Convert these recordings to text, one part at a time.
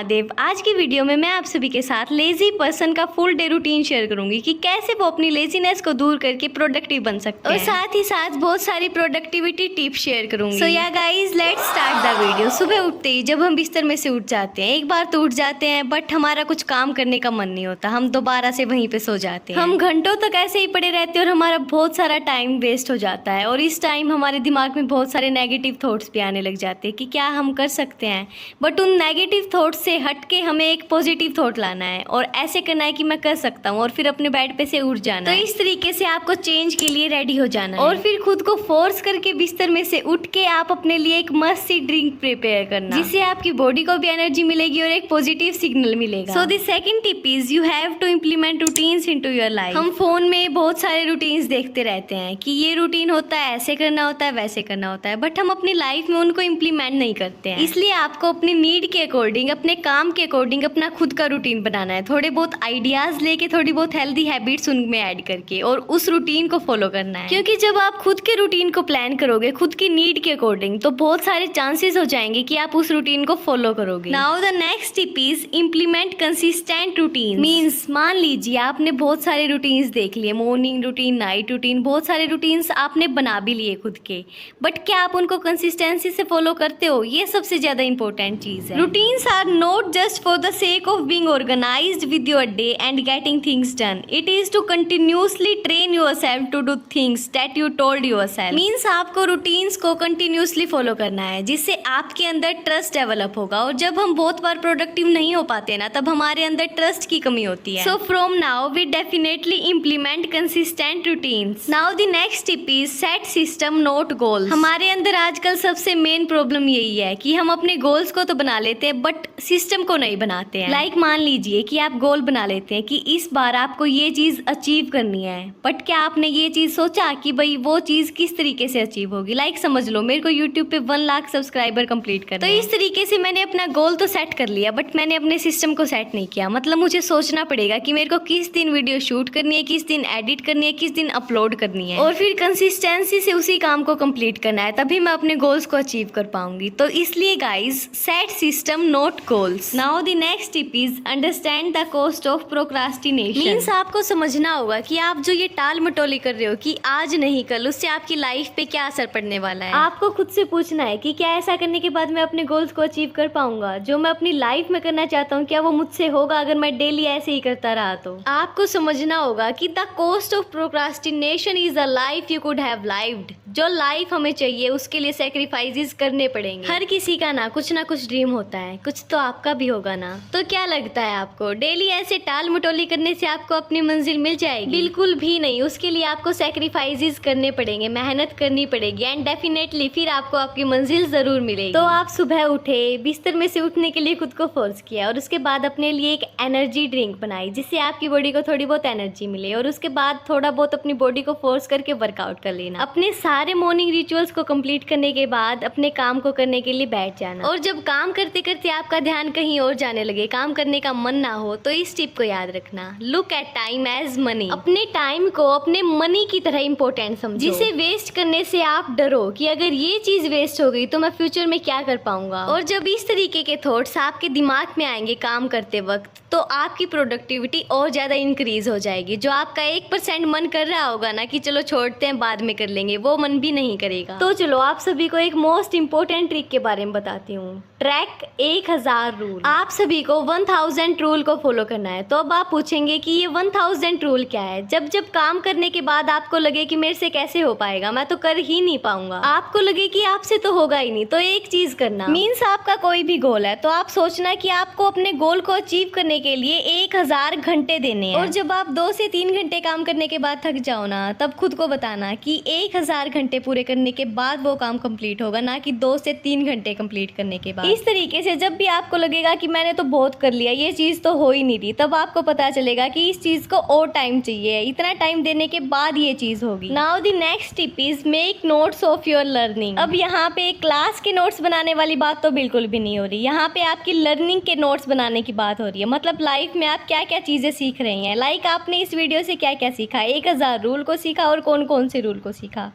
महादेव। आज की वीडियो में मैं आप सभी के साथ लेजी पर्सन का फुल डे रूटीन शेयर करूंगी कि कैसे वो अपनी लेजीनेस को दूर करके प्रोडक्टिव बन सकते हैं और साथ ही साथ बहुत सारी प्रोडक्टिविटी टिप्स शेयर करूंगी। सो yeah guys, let's start the video. सुबह उठते ही जब हम बिस्तर में से उठ जाते हैं, एक बार तो उठ जाते हैं बट हमारा कुछ काम करने का मन नहीं होता, हम दोबारा से वहीं पे सो जाते हैं। हम घंटों तक ऐसे ही पड़े रहते हैं और हमारा बहुत सारा टाइम वेस्ट हो जाता है और इस टाइम हमारे दिमाग में बहुत सारे नेगेटिव थॉट्स भी आने लग जाते हैं कि क्या हम कर सकते हैं, बट उन नेगेटिव थॉट से हट के हमें एक पॉजिटिव थॉट लाना है और ऐसे करना है कि मैं कर सकता हूँ और फिर अपने बेड पे से उठ जाना है। तो इस तरीके से आपको चेंज के लिए रेडी हो जाना है और फिर खुद को फोर्स करके बिस्तर में से उठ के आप अपने लिए एक मस्त सी ड्रिंक प्रिपेयर करना, जिससे आपकी बॉडी को भी एनर्जी मिलेगी और एक पॉजिटिव सिग्नल मिलेगा। So the second tip is you have to implement routines into your life. हम फोन में बहुत सारे रूटीन्स देखते रहते हैं कि ये रूटीन होता है, ऐसे करना होता है, वैसे करना होता है, बट हम अपनी लाइफ में उनको इम्प्लीमेंट नहीं करते हैं। इसलिए आपको अपनी नीड के अकॉर्डिंग, अपने काम के अकॉर्डिंग अपना खुद का रूटीन बनाना है। थोड़े बहुत आइडियाज लेके, थोड़ी बहुत हेल्दी हैबिट्स उनमें ऐड करके और उस रूटीन को फॉलो करना है। क्योंकि जब आप खुद के रूटीन को प्लान करोगे खुद की नीड के अकॉर्डिंग, तो बहुत सारे चांसेस हो जाएंगे कि आप उस रूटीन को फॉलो करोगे। Now the next tip is implement consistent routine. Means मान लीजिए आपने बहुत सारे रूटीन्स देख लिए, मॉर्निंग रूटीन, नाइट रूटीन, बहुत सारे रूटीन्स आपने बना भी लिए खुद के, बट क्या आप उनको कंसिस्टेंसी से फॉलो करते हो? ये सबसे ज्यादा इंपॉर्टेंट चीज है। Routines are not just for the sake of being organized with your day and getting things done. It is to continuously train yourself to do things that you told yourself. Means आपको routines को continuously follow करना है, जिससे आपके अंदर trust develop होगा। और जब हम बहुत बार productive नहीं हो पाते ना, तब हमारे अंदर trust की कमी होती है। So from now we definitely implement consistent routines. Now the next tip is set system not goals. हमारे अंदर आजकल सबसे मेन प्रॉब्लम यही है कि हम अपने गोल्स को तो बना लेते हैं बट सिस्टम को नहीं बनाते हैं। लाइक मान लीजिए कि आप गोल बना लेते हैं कि इस बार आपको ये चीज अचीव करनी है, बट क्या आपने ये चीज सोचा कि भाई वो चीज किस तरीके से अचीव होगी? लाइक समझ लो मेरे को यूट्यूब पे 1 लाख सब्सक्राइबर कंप्लीट करना है। तो इस तरीके से मैंने अपना गोल तो सेट कर लिया बट मैंने अपने सिस्टम को सेट नहीं किया। मतलब मुझे सोचना पड़ेगा कि मेरे को किस दिन वीडियो शूट करनी है, किस दिन एडिट करनी है, किस दिन अपलोड करनी है और फिर कंसिस्टेंसी से उसी काम को कंप्लीट करना है, तभी मैं अपने गोल्स को अचीव कर पाऊंगी। तो इसलिए guys, set system not goals. Now the next tip is understand the cost of procrastination. Means आपको समझना होगा कि आप जो ये टाल मटोली कर रहे हो कि आज नहीं कल, उससे आपकी लाइफ पे क्या असर पड़ने वाला है। आपको खुद से पूछना है कि क्या ऐसा करने के बाद मैं अपने गोल्स को अचीव कर पाऊंगा? जो मैं अपनी लाइफ में करना चाहता हूँ, क्या वो मुझसे होगा अगर मैं डेली ऐसे ही करता रहा? तो आपको समझना होगा कि the cost of procrastination is a life you could have lived. जो लाइफ हमें चाहिए उसके लिए सैक्रिफाइसेस करने पड़ेंगे। हर किसी का ना कुछ ड्रीम होता है, कुछ तो आपका भी होगा ना। तो क्या लगता है आपको डेली ऐसे टाल मटोली करने से आपको अपनी मंजिल मिल जाएगी? बिल्कुल भी नहीं। उसके लिए आपको सैक्रिफाइसेस करने पड़ेंगे, मेहनत करनी पड़ेगी एंड डेफिनेटली फिर आपको आपकी मंजिल जरूर मिलेगी। तो आप सुबह उठे, बिस्तर में से उठने के लिए खुद को फोर्स किया और उसके बाद अपने लिए एक एनर्जी ड्रिंक बनाई, जिससे आपकी बॉडी को थोड़ी बहुत एनर्जी मिले और उसके बाद थोड़ा बहुत अपनी बॉडी को फोर्स करके वर्कआउट कर लेना। अपने सारे मॉर्निंग रिचुअल्स को कंप्लीट करने के बाद अपने काम को करने के लिए बैठ जाना। और जब काम करते करते आपका ध्यान कहीं और जाने लगे, काम करने का मन ना हो, तो इस टिप को याद रखना, look at time as money. अपने टाइम को अपने मनी की तरह इंपॉर्टेंट समझो, जिसे वेस्ट करने से आप डरो कि अगर ये चीज वेस्ट हो गई तो मैं फ्यूचर में क्या कर पाऊंगा। और जब इस तरीके के थॉट्स आपके दिमाग में आएंगे काम करते वक्त, तो आपकी प्रोडक्टिविटी और ज्यादा इंक्रीज हो जाएगी। जो आपका 1% मन कर रहा होगा ना कि चलो छोड़ते हैं बाद में कर लेंगे, वो मन भी नहीं करेगा। तो चलो आप सभी को एक मोस्ट इंपोर्टेंट ट्रिक के बारे में बताती हूँ, ट्रैक 1000 रूल। आप सभी को 1000 रूल को फॉलो करना है। तो अब आप पूछेंगे कि ये 1000 रूल क्या है? जब जब काम करने के बाद आपको लगे कि मेरे से कैसे हो पाएगा, मैं तो कर ही नहीं पाऊंगा, आपको लगे कि आपसे तो होगा ही नहीं, तो एक चीज करना। मीन्स आपका कोई भी गोल है तो आप सोचना कि आपको अपने गोल को अचीव करने के लिए 1000 घंटे देने हैं। और जब आप 2 से 3 घंटे काम करने के बाद थक जाओ ना, तब खुद को बताना कि 1000 घंटे पूरे करने के बाद वो काम कंप्लीट होगा, ना कि 2 से 3 घंटे कंप्लीट करने के बाद। इस तरीके से जब भी आपको लगेगा कि मैंने तो बहुत कर लिया, ये चीज तो हो ही नहीं रही, तब आपको पता चलेगा कि इस चीज को और टाइम चाहिए, इतना टाइम देने के बाद ये चीज होगी। Now the next tip is make notes of your learning. अब यहाँ पे क्लास के नोट्स बनाने वाली बात तो बिल्कुल भी नहीं हो रही, यहाँ पे आपकी लर्निंग के नोट्स बनाने की बात हो रही है। मतलब लाइफ में आप क्या क्या चीजें सीख रही हैं, लाइक आपने इस वीडियो से क्या क्या सीखा, 1000 रूल को सीखा और कौन कौन से रूल को सीखा।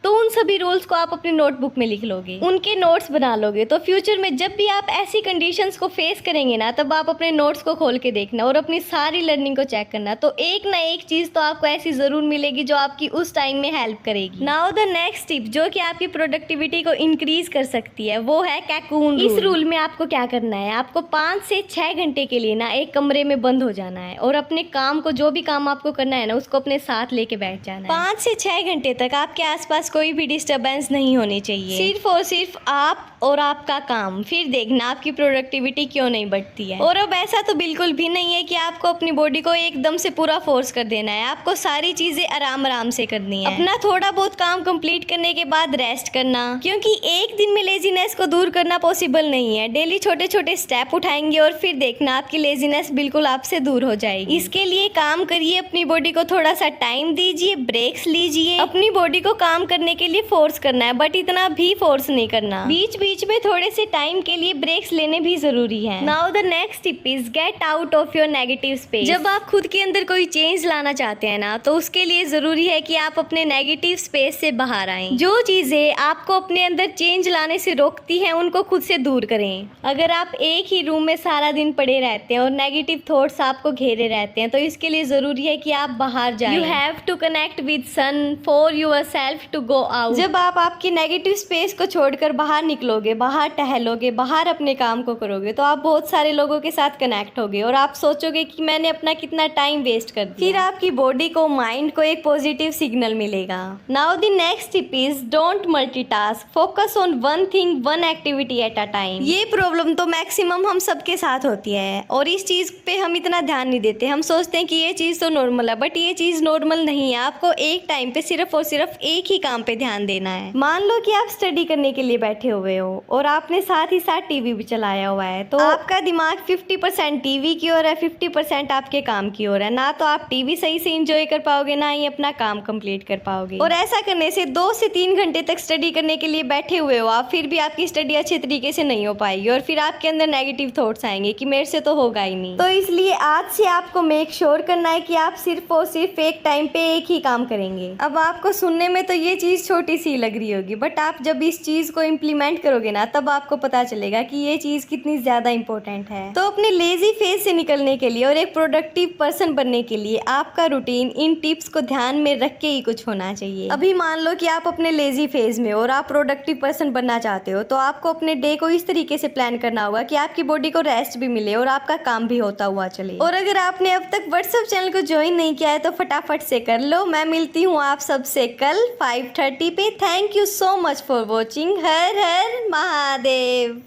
तो उन सभी रूल्स को आप अपनी नोटबुक में लिख लोगे, उनके नोट्स बना लोगे। तो फ्यूचर में जब भी आप ऐसी कंडीशंस को फेस करेंगे ना, तब आप अपने नोट्स को खोल के देखना और अपनी सारी लर्निंग को चेक करना। तो एक ना एक चीज तो आपको ऐसी जरूर मिलेगी जो आपकी उस टाइम में हेल्प करेगी। नाउ द नेक्स्ट टिप जो कि आपकी प्रोडक्टिविटी को इंक्रीज कर सकती है, वो है कैकून रूल। इस रूल में आपको क्या करना है, आपको 5 से 6 घंटे के लिए ना एक कमरे में बंद हो जाना है और अपने काम को, जो भी काम आपको करना है ना, उसको अपने साथ लेके बैठ जाना है। 5 से 6 घंटे तक आपके आसपास कोई भी डिस्टरबेंस नहीं होनी चाहिए, सिर्फ और सिर्फ आप और आपका काम। फिर देखना आपकी प्रोडक्टिविटी क्यों नहीं बढ़ती है। और अब ऐसा तो बिल्कुल भी नहीं है कि आपको अपनी बॉडी को एकदम से पूरा फोर्स कर देना है। आपको सारी चीजें आराम आराम से करनी है। अपना थोड़ा बहुत काम कंप्लीट करने के बाद रेस्ट करना, क्योंकि एक दिन में लेजीनेस को दूर करना पॉसिबल नहीं है। डेली छोटे छोटे स्टेप उठाएंगे और फिर देखना आपकी लेजीनेस बिल्कुल आपसे दूर हो जाएगी। इसके लिए काम करिए, अपनी बॉडी को थोड़ा सा टाइम दीजिए, ब्रेक्स लीजिए। अपनी बॉडी को काम करने के लिए फोर्स करना है, बट इतना भी फोर्स नहीं करना। बीच बीच में थोड़े से टाइम के लिए ब्रेक्स लेने भी जरूरी है। Now the next tip is get out of your negative space. जब आप खुद के अंदर कोई चेंज लाना चाहते हैं ना, तो उसके लिए जरूरी है कि आप अपने नेगेटिव स्पेस से बाहर आएं। जो चीजें आपको अपने अंदर चेंज लाने से रोकती हैं, उनको खुद से दूर करें। अगर आप एक ही रूम में सारा दिन पड़े रहते हैं और नेगेटिव थॉट्स आपको घेरे रहते हैं, तो इसके लिए जरूरी है कि आप बाहर जाएं। You have to connect with sun for your self to go out. जब आप आपकी नेगेटिव स्पेस को छोड़कर बाहर निकलोगे, बाहर टहलोगे, बाहर अपने काम को करोगे, तो आप बहुत सारे लोगों के साथ कनेक्ट होगे और आप सोचोगे कि मैंने अपना कितना टाइम वेस्ट कर दिया। फिर आपकी बॉडी को, माइंड को एक पॉजिटिव सिग्नल मिलेगा। Now the next tip is don't multitask, focus on one thing, one activity at a time. ये प्रॉब्लम तो मैक्सिमम हम सबके साथ होती है और इस चीज पे हम इतना ध्यान नहीं देते। हम सोचते हैं कि ये चीज तो नॉर्मल है, बट ये चीज नॉर्मल नहीं है। आपको एक टाइम पे सिर्फ और सिर्फ एक ही काम पे ध्यान देना है। मान लो कि आप स्टडी करने के लिए बैठे हुए हो और आपने साथ ही साथ टीवी भी चलाया हुआ है, तो आपका दिमाग 50% टीवी की ओर है, 50% आपके काम की ओर है। ना तो आप टीवी सही से एंजॉय कर पाओगे, ना ही अपना काम कंप्लीट कर पाओगे। और ऐसा करने से 2 से 3 घंटे तक स्टडी करने के लिए बैठे हुए हो आप, फिर भी आपकी स्टडी अच्छे तरीके से नहीं हो पाएगी और फिर आपके अंदर नेगेटिव थॉट्स आएंगे कि मेरे से तो होगा ही नहीं। तो इसलिए आज से आपको मेक श्योर करना है कि आप सिर्फ और सिर्फ एक टाइम पे एक ही काम करेंगे। अब आपको सुनने में तो ये चीज छोटी सी लग रही होगी, बट आप जब इस चीज को इम्प्लीमेंट करोगे ना, तब आपको पता चलेगा कि ये चीज कितनी ज्यादा इंपॉर्टेंट है। तो अपने लेजी फेज से निकलने के लिए और एक प्रोडक्टिव पर्सन बनने के लिए आपका रूटीन इन टिप्स को ध्यान में रख के ही कुछ होना चाहिए। अभी मान लो कि आप अपने लेजी फेज में और आप प्रोडक्टिव पर्सन बनना चाहते हो, तो आपको अपने डे को इस तरीके से प्लान करना होगा कि आपकी बॉडी को रेस्ट भी मिले और आपका काम भी होता हुआ चले। और अगर आपने अब तक व्हाट्सएप चैनल को ज्वाइन नहीं किया है, तो फटाफट से कर लो। मैं मिलती हूँ आप सबसे कल 5:30 पे। Thank you so much for watching. Her her Mahadev.